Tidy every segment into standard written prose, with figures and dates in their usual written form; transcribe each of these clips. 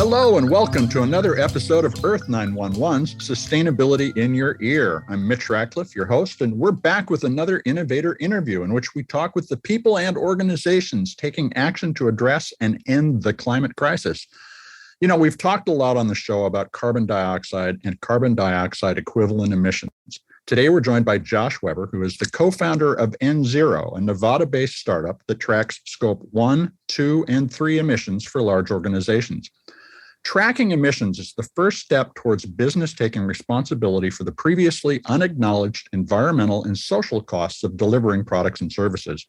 Hello and welcome to another episode of Earth911's Sustainability in Your Ear. I'm Mitch Ratcliffe, your host, and we're back with another innovator interview in which we talk with the people and organizations taking action to address and end the climate crisis. You know, we've talked a lot on the show about carbon dioxide and carbon dioxide equivalent emissions. Today, we're joined by Josh Weber, who is the co-founder of nZero, a Nevada-based startup that tracks Scope 1, 2, and 3 emissions for large organizations. Tracking emissions is the first step towards business taking responsibility for the previously unacknowledged environmental and social costs of delivering products and services.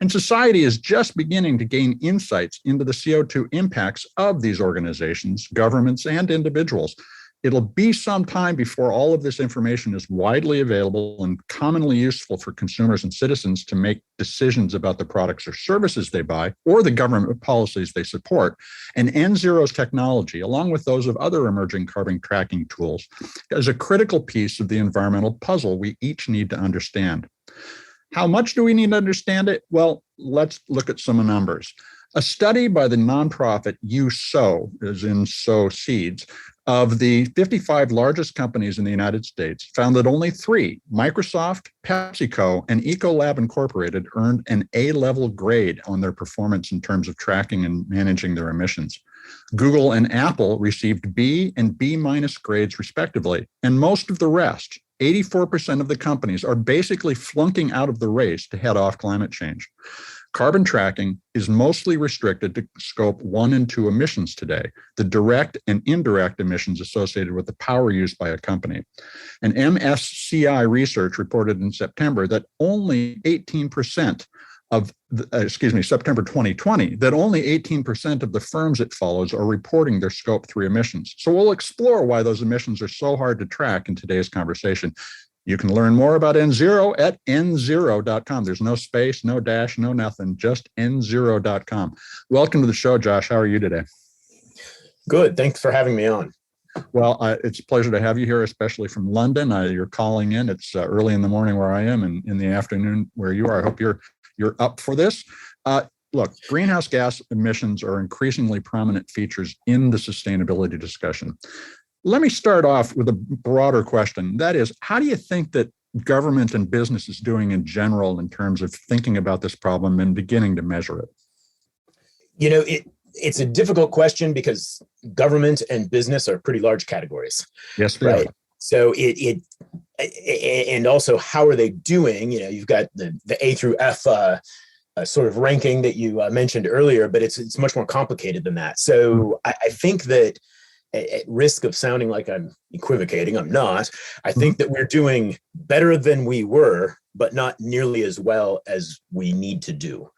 And society is just beginning to gain insights into the CO2 impacts of these organizations, governments, and individuals. It'll be some time before all of this information is widely available and commonly useful for consumers and citizens to make decisions about the products or services they buy or the government policies they support. And nZero's technology, along with those of other emerging carbon tracking tools, is a critical piece of the environmental puzzle we each need to understand. How much do we need to understand it? Well, let's look at some numbers. A study by the nonprofit USow, as in sow seeds, of the 55 largest companies in the United States found that only 3, Microsoft, PepsiCo, and Ecolab Incorporated, earned an A-level grade on their performance in terms of tracking and managing their emissions. Google and Apple received B and B- grades respectively, and most of the rest, 84% of the companies, are basically flunking out of the race to head off climate change. Carbon tracking is mostly restricted to Scope 1 and 2 emissions today, the direct and indirect emissions associated with the power used by a company. And MSCI research reported in September that only 18% of, September 2020, that only 18% of the firms it follows are reporting their Scope 3 emissions. So we'll explore why those emissions are so hard to track in today's conversation. You can learn more about nZero at nzero.com. There's no space, no dash, no nothing, just nzero.com. Welcome to the show, Josh. How are you today? Good. Thanks for having me on. Well, it's a pleasure to have you here, especially from London. You're calling in. It's early in the morning where I am and in the afternoon where you are. I hope you're up for this. Look, greenhouse gas emissions are increasingly prominent features in the sustainability discussion. Let me start off with a broader question. That is, how do you think that government and business is doing in general in terms of thinking about this problem and beginning to measure it? You know, it's a difficult question because government and business are pretty large categories. Yes, they are. So and also how are they doing? You know, you've got the A through F sort of ranking that you mentioned earlier, but it's much more complicated than that. So I think that, at risk of sounding like I'm equivocating, I'm not. I think that we're doing better than we were, but not nearly as well as we need to do.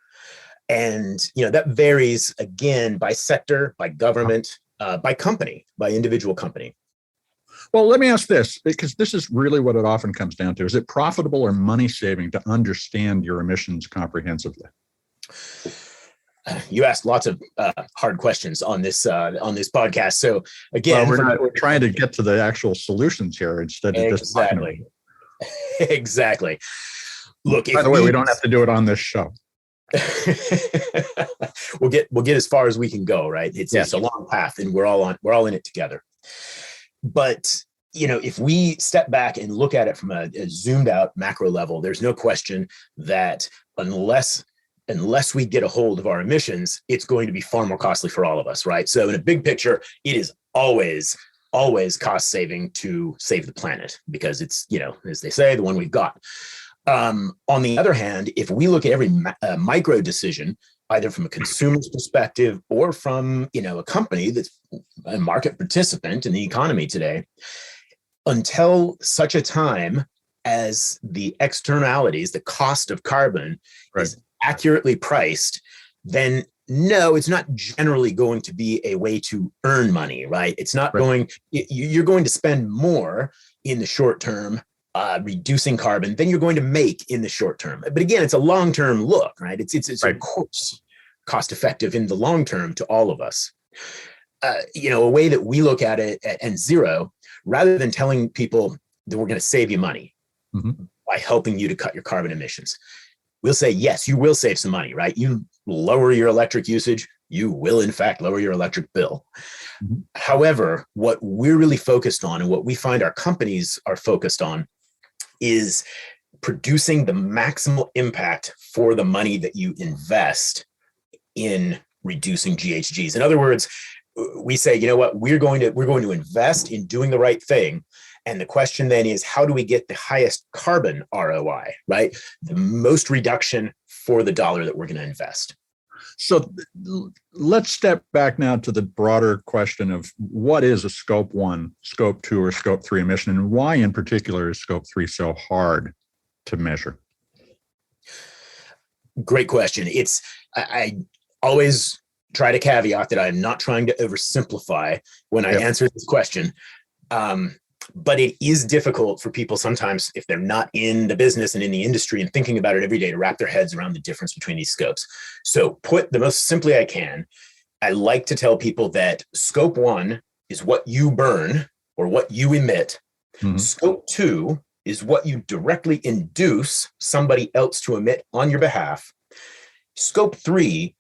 And, you know, that varies again by sector, by government, by company, by individual company. Well, let me ask this, because this is really what it often comes down to. Is it profitable or money saving to understand your emissions comprehensively? You asked lots of hard questions on this podcast. So again, we're trying to get to the actual solutions here instead of just talking about it. Exactly. Look, by the way, we don't have to do it on this show. We'll get as far as we can go, right? It's a long path, and we're all in it together. But you know, if we step back and look at it from a zoomed out macro level, there's no question that unless we get a hold of our emissions, it's going to be far more costly for all of us, right? So in a big picture, it is always cost saving to save the planet because it's, you know, as they say, the one we've got. On the other hand, if we look at every micro decision, either from a consumer's perspective or from, you know, a company that's a market participant in the economy today, until such a time as the externalities, the cost of carbon is accurately priced, then no, it's not generally going to be a way to earn money, right? It's not you're going to spend more in the short term reducing carbon than you're going to make in the short term. But again, it's a long-term look, right? It's of course cost effective in the long term to all of us. You know, a way that we look at it at nZero, rather than telling people that we're going to save you money by helping you to cut your carbon emissions, we'll say, yes, you will save some money, right? You lower your electric usage, you will in fact lower your electric bill. Mhm. However, what we're really focused on and what we find our companies are focused on is producing the maximal impact for the money that you invest in reducing GHGs. In other words, we say, you know what, we're going to invest in doing the right thing. And the question then is, how do we get the highest carbon ROI, right? The most reduction for the dollar that we're going to invest. So let's step back now to the broader question of what is a scope 1, scope 2, or scope 3 emission, and why in particular is scope 3 so hard to measure? Great question. I always try to caveat that I'm not trying to oversimplify when I answer this question. But it is difficult for people sometimes, if they're not in the business and in the industry and thinking about it every day, to wrap their heads around the difference between these scopes. So put the most simply I can, I like to tell people that scope 1 is what you burn or what you emit. Mm-hmm. Scope 2 is what you directly induce somebody else to emit on your behalf. Scope 3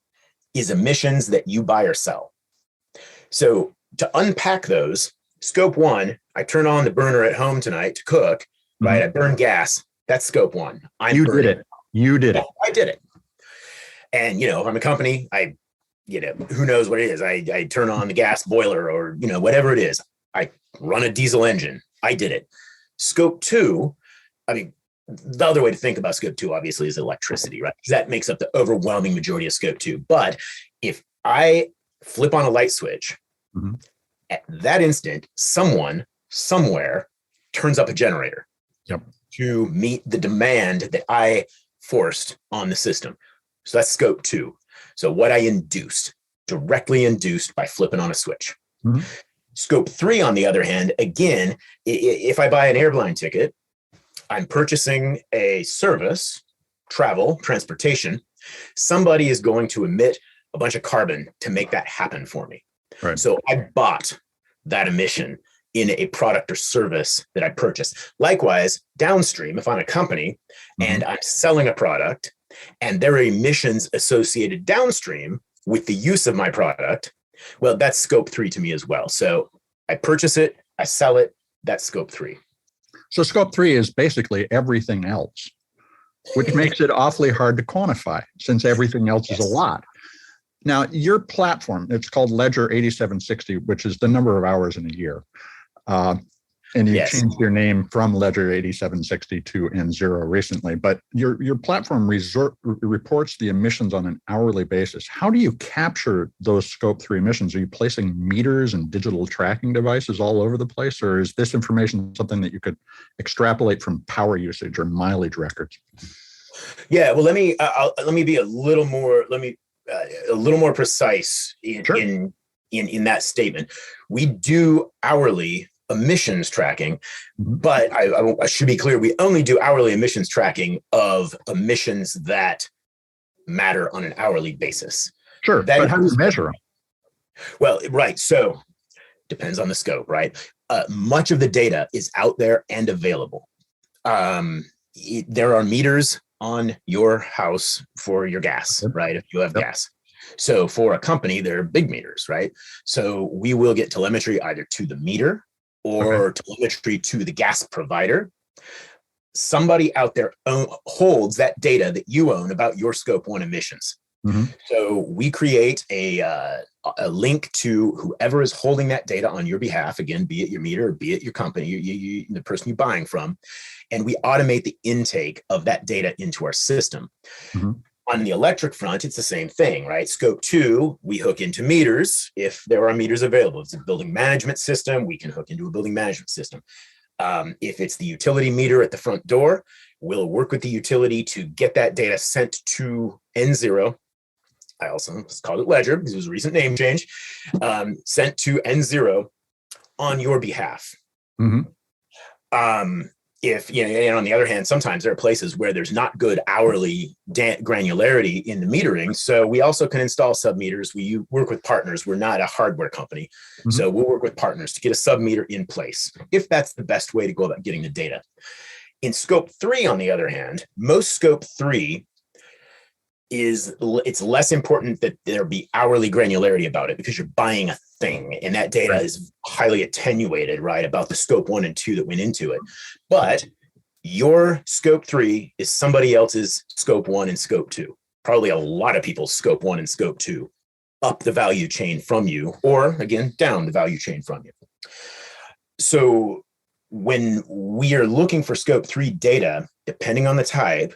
is emissions that you buy or sell. So to unpack those, scope 1, I turn on the burner at home tonight to cook, right? I burn gas. That's scope 1. You did it. I did it. And, if I'm a company, who knows what it is? I turn on the gas boiler or, whatever it is. I run a diesel engine. I did it. Scope 2, the other way to think about scope 2, obviously, is electricity, right? Because that makes up the overwhelming majority of scope 2. But if I flip on a light switch, at that instant, someone somewhere turns up a generator to meet the demand that I forced on the system. So that's scope 2. So what I directly induced by flipping on a switch. Mm-hmm. Scope 3, on the other hand, again, if I buy an airline ticket, I'm purchasing a service, travel, transportation. Somebody is going to emit a bunch of carbon to make that happen for me. Right. So I bought that emission in a product or service that I purchased. Likewise, downstream, if I'm a company and I'm selling a product and there are emissions associated downstream with the use of my product, well, that's scope 3 to me as well. So I purchase it, I sell it, that's scope 3. So scope 3 is basically everything else, which makes it awfully hard to quantify since everything else is a lot. Now, your platform, it's called Ledger 8760, which is the number of hours in a year. And you changed your name from Ledger 8760 to nZero recently. But your platform reports the emissions on an hourly basis. How do you capture those scope 3 emissions? Are you placing meters and digital tracking devices all over the place? Or is this information something that you could extrapolate from power usage or mileage records? Yeah, well, let me be a little more precise in that statement. We do hourly emissions tracking, but I should be clear, we only do hourly emissions tracking of emissions that matter on an hourly basis. Sure, but how do you measure them? Well, right, so depends on the scope, right? Much of the data is out there and available. There are meters on your house for your gas, right? If you have gas. So for a company, they're big meters, right? So we will get telemetry either to the meter or telemetry to the gas provider. Somebody out there holds that data that you own about your scope 1 emissions. So we create a link to whoever is holding that data on your behalf, again, be it your meter or be it your company, the person you're buying from, and we automate the intake of that data into our system. On the electric front, it's the same thing, right? Scope 2, we hook into meters if there are meters available. If it's a building management system, we can hook into a building management system. If it's the utility meter at the front door, we'll work with the utility to get that data sent to nZero. I also called it Ledger because it was a recent name change, sent to nZero on your behalf. If, and on the other hand, sometimes there are places where there's not good hourly granularity in the metering. So we also can install sub-meters. We work with partners. We're not a hardware company. So we'll work with partners to get a sub-meter in place, if that's the best way to go about getting the data. In scope 3, on the other hand, most scope 3 it's less important that there be hourly granularity about it because you're buying a thing and that data is highly attenuated, right, about the scope 1 and 2 that went into it. But your scope 3 is somebody else's scope 1 and scope 2. Probably a lot of people's scope 1 and scope 2 up the value chain from you, or again, down the value chain from you. So when we are looking for scope 3 data, depending on the type,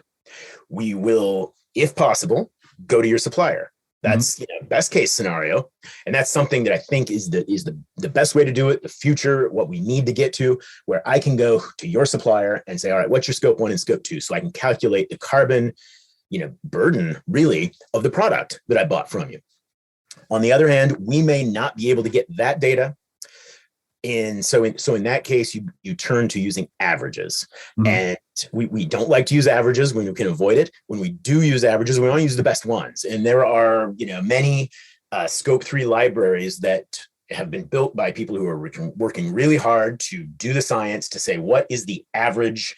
we will, if possible, go to your supplier. That's best case scenario. And that's something that I think is the best way to do it, the future, what we need to get to, where I can go to your supplier and say, all right, what's your scope 1 and scope 2? So I can calculate the carbon, burden really of the product that I bought from you. On the other hand, we may not be able to get that data. And so in that case, you turn to using averages. And we don't like to use averages when we can avoid it. When we do use averages, we want to use the best ones. And there are many scope 3 libraries that have been built by people who are working really hard to do the science to say, what is the average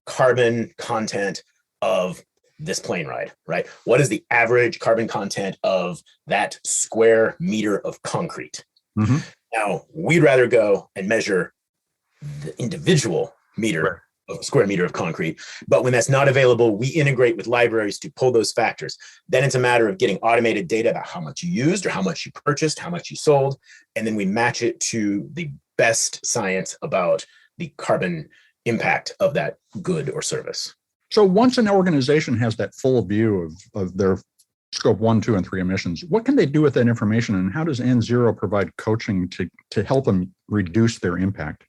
carbon content of this plane ride, right? What is the average carbon content of that square meter of concrete? Now, we'd rather go and measure the individual meter of square meter of concrete. But when that's not available, we integrate with libraries to pull those factors. Then it's a matter of getting automated data about how much you used or how much you purchased, how much you sold. And then we match it to the best science about the carbon impact of that good or service. So once an organization has that full view of their scope 1, 2, and 3 emissions, what can they do with that information, and how does nZero provide coaching to help them reduce their impact?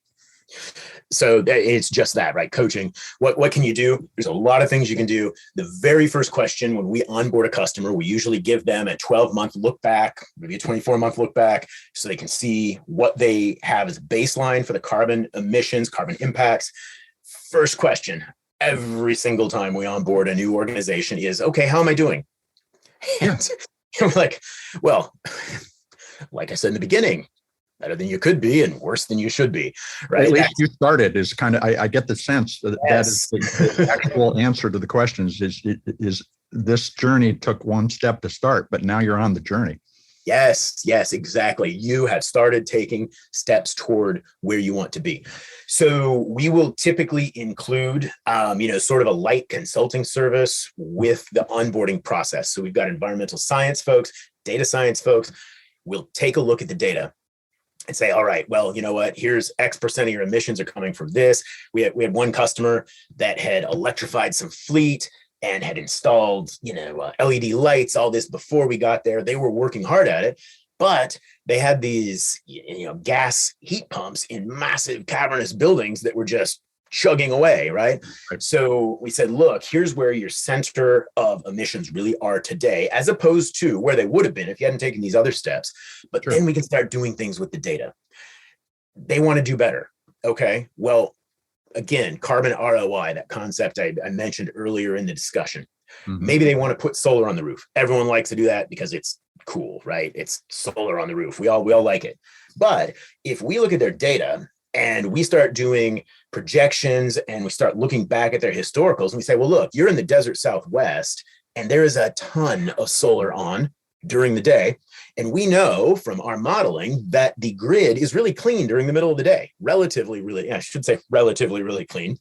So it's just that, right? Coaching. What can you do? There's a lot of things you can do. The very first question when we onboard a customer, we usually give them a 12-month look back, maybe a 24-month look back, so they can see what they have as a baseline for the carbon emissions, carbon impacts. First question, every single time we onboard a new organization is, okay, how am I doing? And we're like, well, like I said in the beginning, better than you could be and worse than you should be, right? At least you started is kind of, I get the sense that that is the actual answer to the questions is this journey took one step to start, but now you're on the journey. Yes, exactly. You have started taking steps toward where you want to be. So we will typically include, sort of a light consulting service with the onboarding process. So we've got environmental science folks, data science folks. We'll take a look at the data and say, all right, well, you know what? Here's X% of your emissions are coming from this. We had one customer that had electrified some fleet and had installed, LED lights, all this before we got there. They were working hard at it, but they had these, gas heat pumps in massive cavernous buildings that were just chugging away, right? So we said, look, here's where your center of emissions really are today, as opposed to where they would have been if you hadn't taken these other steps. But then we can start doing things with the data. They want to do better. Okay, well, again, carbon ROI, that concept I mentioned earlier in the discussion. Maybe they want to put solar on the roof. Everyone likes to do that because it's cool, right? It's solar on the roof. We all like it. But if we look at their data and we start doing projections and we start looking back at their historicals and we say, well, look, you're in the desert Southwest and there is a ton of solar on during the day. And we know from our modeling that the grid is really clean during the middle of the day, relatively really clean,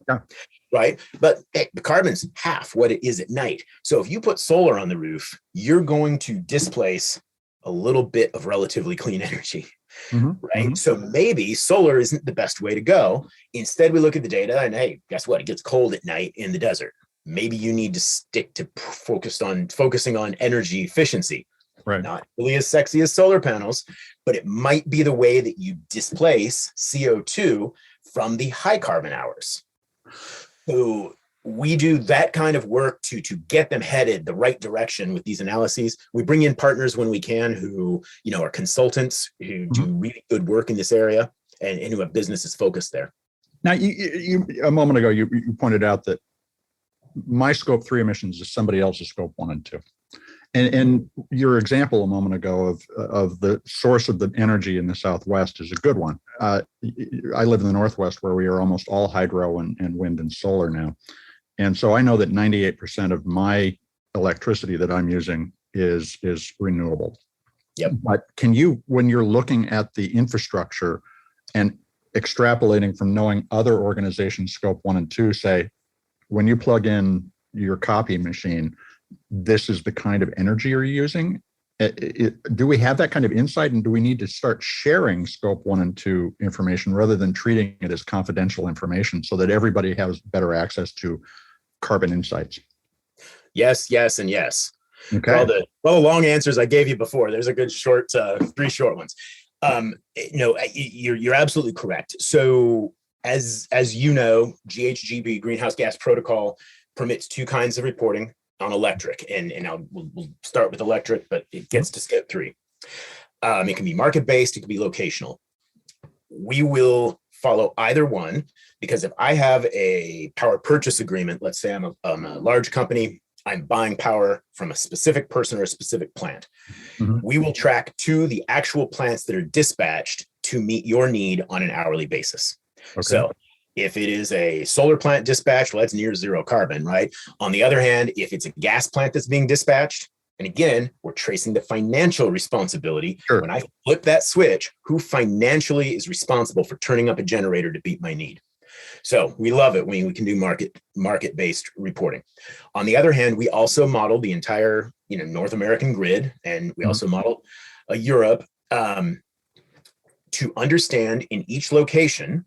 right? But the carbon's half what it is at night. So if you put solar on the roof, you're going to displace a little bit of relatively clean energy, right? So maybe solar isn't the best way to go. Instead, we look at the data and hey, guess what? It gets cold at night in the desert. Maybe you need to stick to focusing on energy efficiency. Right. Not really as sexy as solar panels, but it might be the way that you displace CO2 from the high carbon hours. So we do that kind of work to get them headed the right direction with these analyses. We bring in partners when we can who, are consultants who do really good work in this area and who have businesses focused there. Now, you a moment ago, you pointed out that my scope 3 emissions is somebody else's scope 1 and 2. And your example a moment ago of the source of the energy in the Southwest is a good one. I live in the Northwest where we are almost all hydro and wind and solar now. And so I know that 98% of my electricity that I'm using is renewable. Yep. But can you, when you're looking at the infrastructure and extrapolating from knowing other organizations, scope 1 and 2, say, when you plug in your copy machine, this is the kind of energy you're using? Do we have that kind of insight, and do we need to start sharing scope 1 and 2 information rather than treating it as confidential information so that everybody has better access to carbon insights? Yes, yes, and yes. Okay. All the long answers I gave you before. There's a good short, 3 short ones. No, you're absolutely correct. So as you know, GHG, greenhouse gas protocol, permits 2 kinds of reporting on electric, and we'll start with electric, but it gets to scope 3. It can be market-based, it can be locational. We will follow either one, because if I have a power purchase agreement, let's say I'm a large company, I'm buying power from a specific person or a specific plant. Mm-hmm. We will track to the actual plants that are dispatched to meet your need on an hourly basis. Okay. So if it is a solar plant dispatched, well, that's near zero carbon, right? On the other hand, if it's a gas plant that's being dispatched, and again, we're tracing the financial responsibility. Sure. When I flip that switch, who financially is responsible for turning up a generator to meet my need? So we love it when we can do market-based reporting. On the other hand, we also model the entire North American grid, and we also model Europe to understand in each location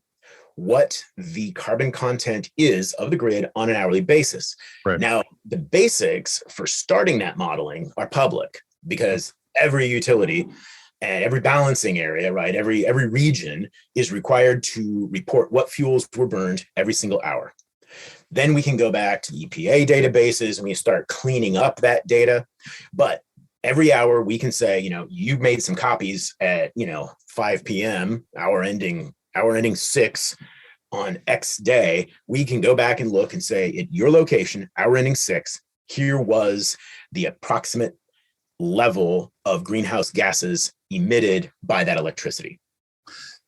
what the carbon content is of the grid on an hourly basis. Right. Now, the basics for starting that modeling are public, because every utility and every balancing area, right, every region is required to report what fuels were burned every single hour. Then we can go back to the EPA databases and we start cleaning up that data. But every hour we can say, you've made some copies at 5 p.m., hour ending 6 on X day. We can go back and look and say, at your location, hour ending 6, here was the approximate level of greenhouse gases emitted by that electricity.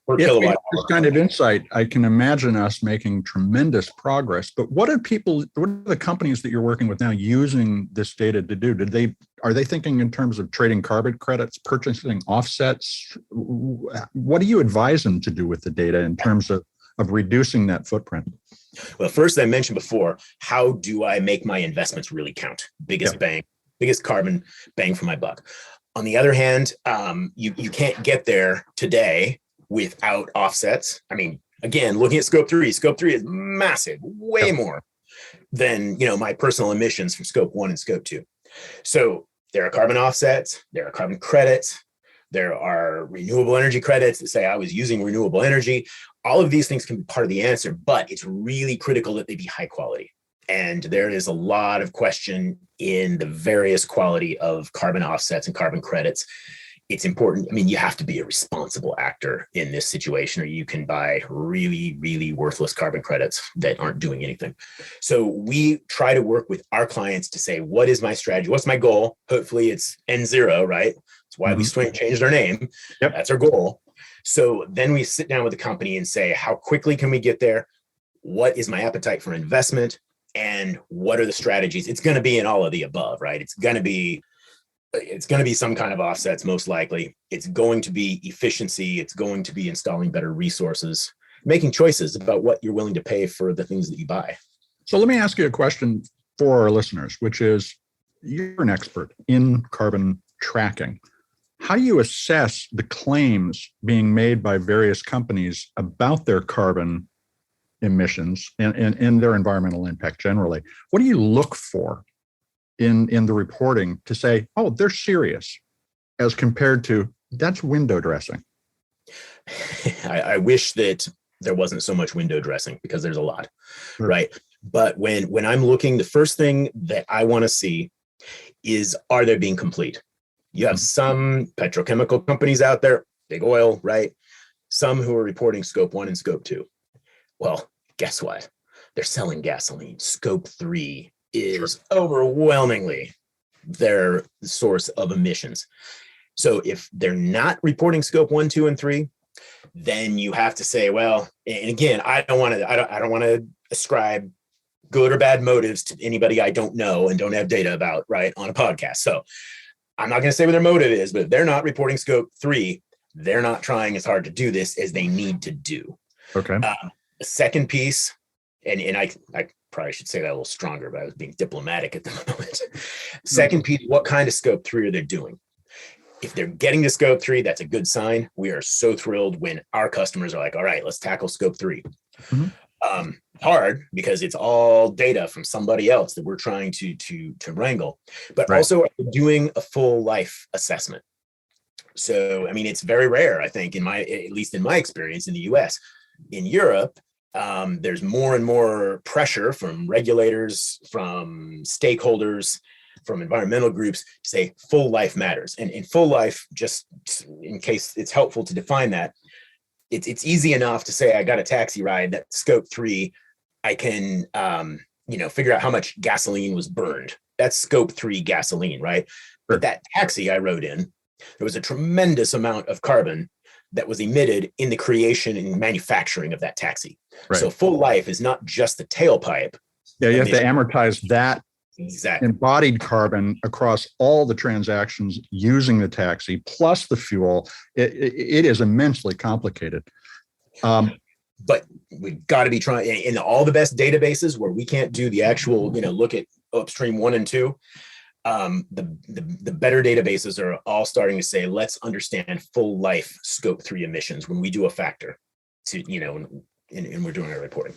If we have this kind of insight, I can imagine us making tremendous progress. But what are the companies that you're working with now using this data to do? Are they thinking in terms of trading carbon credits, purchasing offsets? What do you advise them to do with the data in terms of reducing that footprint? Well, first, I mentioned before, how do I make my investments really count? Biggest carbon bang for my buck. On the other hand, you can't get there today without offsets. I mean, again, looking at scope 3 is massive, way more than my personal emissions from scope 1 and scope 2. So there are carbon offsets, there are carbon credits, there are renewable energy credits that say I was using renewable energy. All of these things can be part of the answer, but it's really critical that they be high quality. And there is a lot of question in the various quality of carbon offsets and carbon credits. It's important. I mean, you have to be a responsible actor in this situation, or you can buy really, really worthless carbon credits that aren't doing anything. So we try to work with our clients to say, what is my strategy? What's my goal? Hopefully it's nZero, right? That's why we changed our name. Yep. That's our goal. So then we sit down with the company and say, how quickly can we get there? What is my appetite for investment? And what are the strategies? It's going to be in all of the above, right? It's going to be some kind of offsets, most likely. It's going to be efficiency. It's going to be installing better resources, making choices about what you're willing to pay for the things that you buy. So let me ask you a question for our listeners, which is, you're an expert in carbon tracking. How do you assess the claims being made by various companies about their carbon emissions and their environmental impact generally? What do you look for in the reporting to say, oh, they're serious, as compared to that's window dressing? I wish that there wasn't so much window dressing, because there's a lot, right? But when I'm looking, the first thing that I want to see is, are they being complete? You have some petrochemical companies out there, big oil, right? Some who are reporting scope 1 and scope 2. Well, guess what? They're selling gasoline. Scope 3 is overwhelmingly their source of emissions. So if they're not reporting scope 1, 2, and 3, then you have to say, well, and again, I don't want to ascribe good or bad motives to anybody I don't know and don't have data about, right, on a podcast. So I'm not going to say what their motive is, but if they're not reporting scope 3, they're not trying as hard to do this as they need to do. Okay. The second piece, and I probably should say that a little stronger, but I was being diplomatic at the moment. Second piece, what kind of scope 3 are they doing? If they're getting to scope 3, that's a good sign. We are so thrilled when our customers are like, all right, let's tackle scope 3. Mm-hmm. Hard because it's all data from somebody else that we're trying to wrangle, but also doing a full life assessment. So, I mean, it's very rare, I think, at least in my experience in the US. In Europe, there's more and more pressure from regulators, from stakeholders, from environmental groups to say full life matters. And in full life, just in case it's helpful to define that, it's easy enough to say I got a taxi ride, that scope 3, I can figure out how much gasoline was burned. That's scope 3 gasoline, right? But that taxi I rode in, there was a tremendous amount of carbon that was emitted in the creation and manufacturing of that taxi. Right. So full life is not just the tailpipe. Yeah, you have to amortize that embodied carbon across all the transactions using the taxi plus the fuel. It is immensely complicated. But we've got to be trying in all the best databases where we can't do the actual, look at upstream 1 and 2. The better databases are all starting to say, let's understand full life scope 3 emissions when we do a factor to, and we're doing our reporting.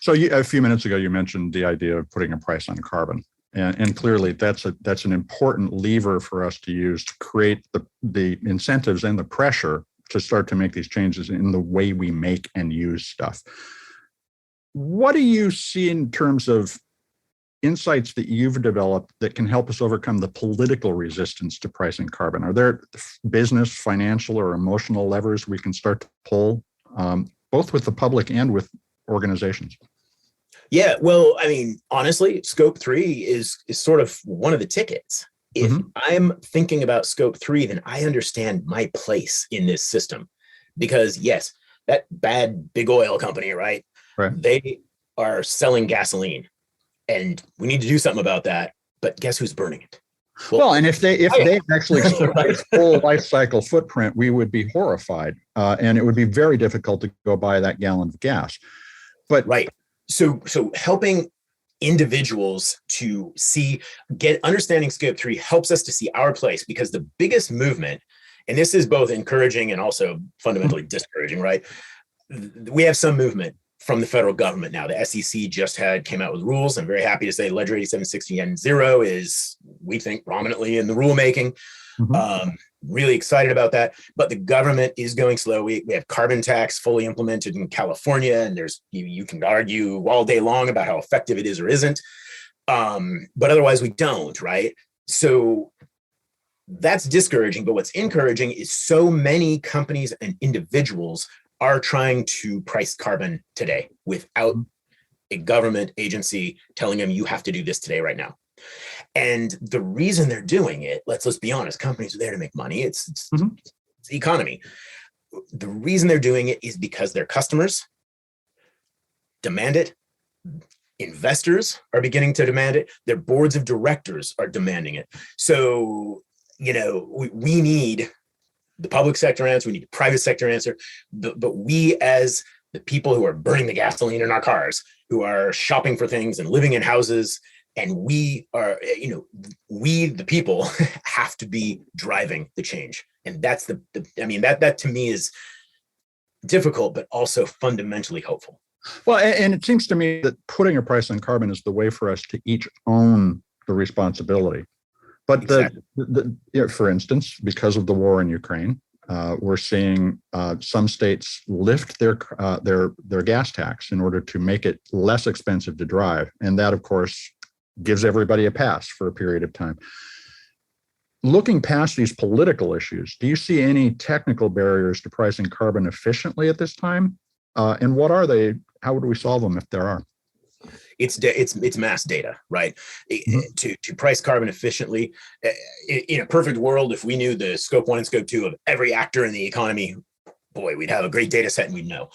So a few minutes ago, you mentioned the idea of putting a price on carbon. And clearly that's an important lever for us to use to create the incentives and the pressure to start to make these changes in the way we make and use stuff. What do you see in terms of insights that you've developed that can help us overcome the political resistance to pricing carbon? Are there business, financial, or emotional levers we can start to pull, both with the public and with organizations? Yeah, well, I mean, honestly, scope 3 is sort of one of the tickets. If I'm thinking about scope 3, then I understand my place in this system. Because yes, that bad big oil company, right? They are selling gasoline. And we need to do something about that. But guess who's burning it? Well, and if they actually its full life cycle footprint, we would be horrified. And it would be very difficult to go buy that gallon of gas. But So helping individuals to understanding scope 3 helps us to see our place, because the biggest movement, and this is both encouraging and also fundamentally discouraging, right? We have some movement from the federal government now. The SEC just came out with rules. I'm very happy to say Ledger 8760 nZero is, we think, prominently in the rulemaking. Really excited about that. But the government is going slow. We have carbon tax fully implemented in California, and you can argue all day long about how effective it is or isn't. But otherwise we don't, right? So that's discouraging. But what's encouraging is so many companies and individuals are trying to price carbon today without a government agency telling them you have to do this today, right now. And the reason they're doing it, let's be honest, companies are there to make money. It's the economy. The reason they're doing it is because their customers demand it. Investors are beginning to demand it. Their boards of directors are demanding it. So, we need the public sector answer, we need the private sector answer, but we, as the people who are burning the gasoline in our cars, who are shopping for things and living in houses, and we are, we, the people, have to be driving the change. And that's that to me is difficult, but also fundamentally hopeful. Well, and it seems to me that putting a price on carbon is the way for us to each own the responsibility. But for instance, because of the war in Ukraine, we're seeing some states lift their gas tax in order to make it less expensive to drive, and that, of course, gives everybody a pass for a period of time. Looking past these political issues, do you see any technical barriers to pricing carbon efficiently at this time? And what are they? How would we solve them if there are? It's mass data, right? To price carbon efficiently, in a perfect world, if we knew the scope 1 and scope 2 of every actor in the economy, boy, we'd have a great data set and we'd know.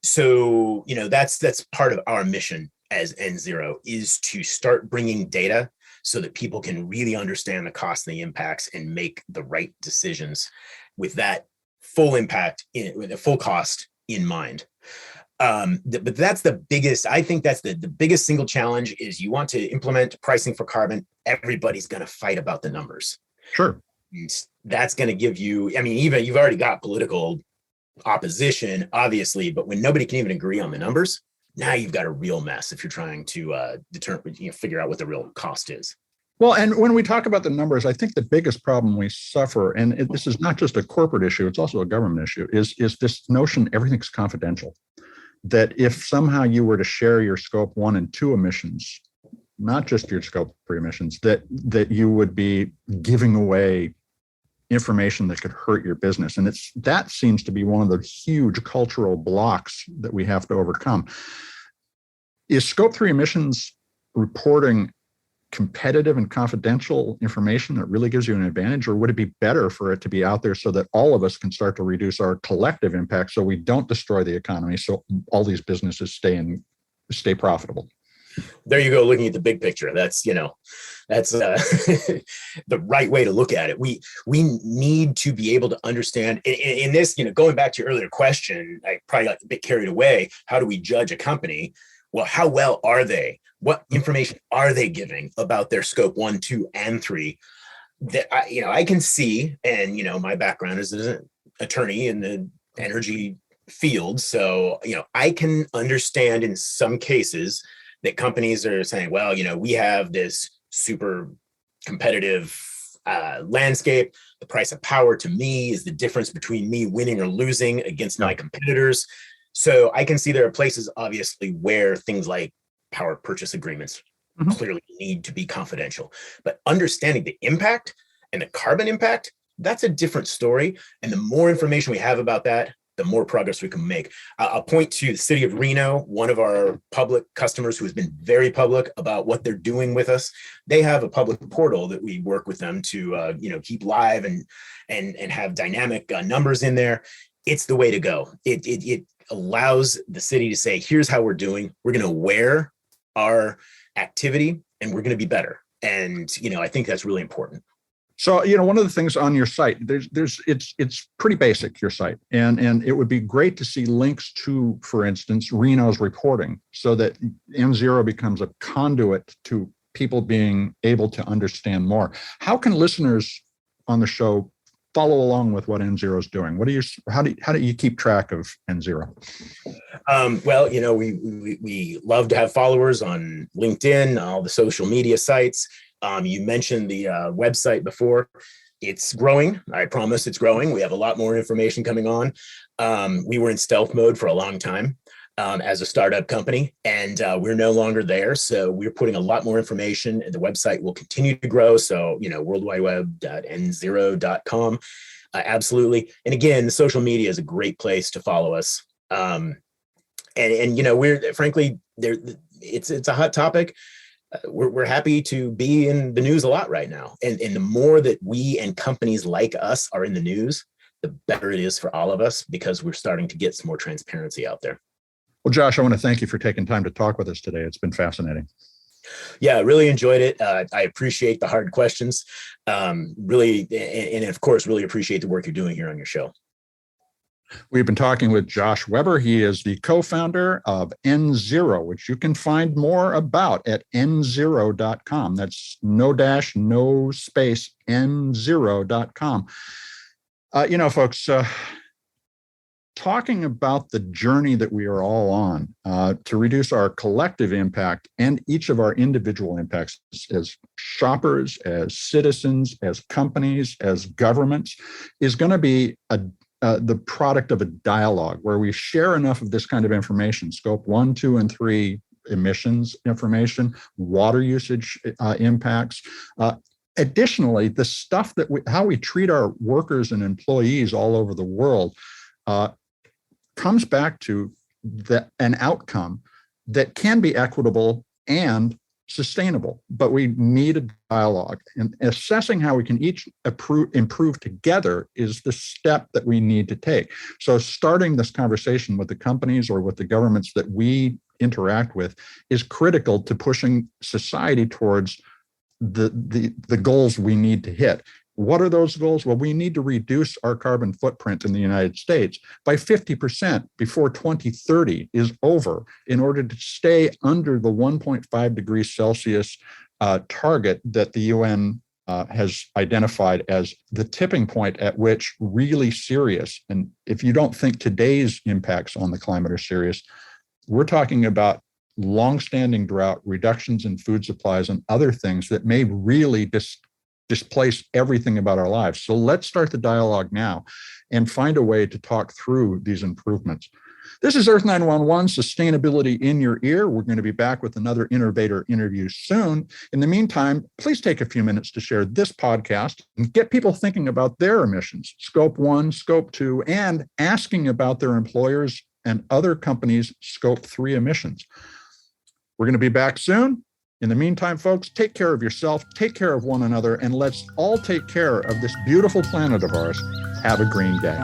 So, that's part of our mission as nZero is to start bringing data so that people can really understand the cost and the impacts and make the right decisions with that full impact with the full cost in mind. But that's the biggest, I think that's the biggest single challenge is you want to implement pricing for carbon. Everybody's going to fight about the numbers. Sure. And that's going to give you, I mean, even you've already got political opposition, obviously, but when nobody can even agree on the numbers, now you've got a real mess if you're trying to determine, figure out what the real cost is. Well, and when we talk about the numbers, I think the biggest problem we suffer, and this is not just a corporate issue, it's also a government issue, is this notion everything's confidential. That if somehow you were to share your scope 1 and 2 emissions, not just your scope 3 emissions, that you would be giving away information that could hurt your business. And that seems to be one of the huge cultural blocks that we have to overcome. Is scope 3 emissions reporting competitive and confidential information that really gives you an advantage, or would it be better for it to be out there so that all of us can start to reduce our collective impact so we don't destroy the economy, so all these businesses stay profitable? There you go, looking at the big picture. That's the right way to look at it. We need to be able to understand in this, going back to your earlier question, I probably got a bit carried away. How do we judge a company? Well, how well are they? What information are they giving about their scope 1, 2, and 3? That I can see, and my background is as an attorney in the energy field, so I can understand in some cases that companies are saying, well, we have this super competitive landscape. The price of power to me is the difference between me winning or losing against my competitors. So I can see there are places, obviously, where things like power purchase agreements clearly need to be confidential. But understanding the impact and the carbon impact, that's a different story. And the more information we have about that, the more progress we can make. I'll point to the city of Reno, one of our public customers who has been very public about what they're doing with us. They have a public portal that we work with them to keep live and have dynamic numbers in there. It's the way to go. It allows the city to say, here's how we're doing. We're going to wear our activity and we're going to be better. And, I think that's really important. So, one of the things on your site, it's pretty basic, your site, and it would be great to see links to, for instance, Reno's reporting so that nZero becomes a conduit to people being able to understand more. How can listeners on the show follow along with what nZero is doing? How do you keep track of nZero? Well, we love to have followers on LinkedIn, all the social media sites. You mentioned the website before. It's growing. I promise it's growing. We have a lot more information coming on. We were in stealth mode for a long time as a startup company, and we're no longer there. So we're putting a lot more information, and the website will continue to grow. So, worldwideweb.nzero.com. Absolutely. And again, the social media is a great place to follow us. And we're frankly there. It's a hot topic. We're happy to be in the news a lot right now. And the more that we and companies like us are in the news, the better it is for all of us because we're starting to get some more transparency out there. Well, Josh, I want to thank you for taking time to talk with us today. It's been fascinating. Yeah, I really enjoyed it. I appreciate the hard questions. Really, and of course, really appreciate the work you're doing here on your show. We've been talking with Josh Weber. He is the co-founder of nZero, which you can find more about at nZero.com. That's no dash, no space, nZero.com. Folks, talking about the journey that we are all on to reduce our collective impact and each of our individual impacts as shoppers, as citizens, as companies, as governments is going to be the product of a dialogue where we share enough of this kind of information, scope 1, 2, and 3 emissions information, water usage impacts. Additionally, the stuff how we treat our workers and employees all over the world comes back to an outcome that can be equitable and sustainable, but we need a dialogue. And assessing how we can each improve together is the step that we need to take. So starting this conversation with the companies or with the governments that we interact with is critical to pushing society towards the goals we need to hit. What are those goals? Well, we need to reduce our carbon footprint in the United States by 50% before 2030 is over in order to stay under the 1.5 degrees Celsius target that the UN has identified as the tipping point at which really serious, and if you don't think today's impacts on the climate are serious, we're talking about longstanding drought, reductions in food supplies, and other things that may really displace everything about our lives. So let's start the dialogue now and find a way to talk through these improvements. This is Earth911, Sustainability in Your Ear. We're going to be back with another innovator interview soon. In the meantime, please take a few minutes to share this podcast and get people thinking about their emissions, Scope 1, Scope 2, and asking about their employers and other companies' Scope 3 emissions. We're going to be back soon. In the meantime, folks, take care of yourself, take care of one another, and let's all take care of this beautiful planet of ours. Have a green day.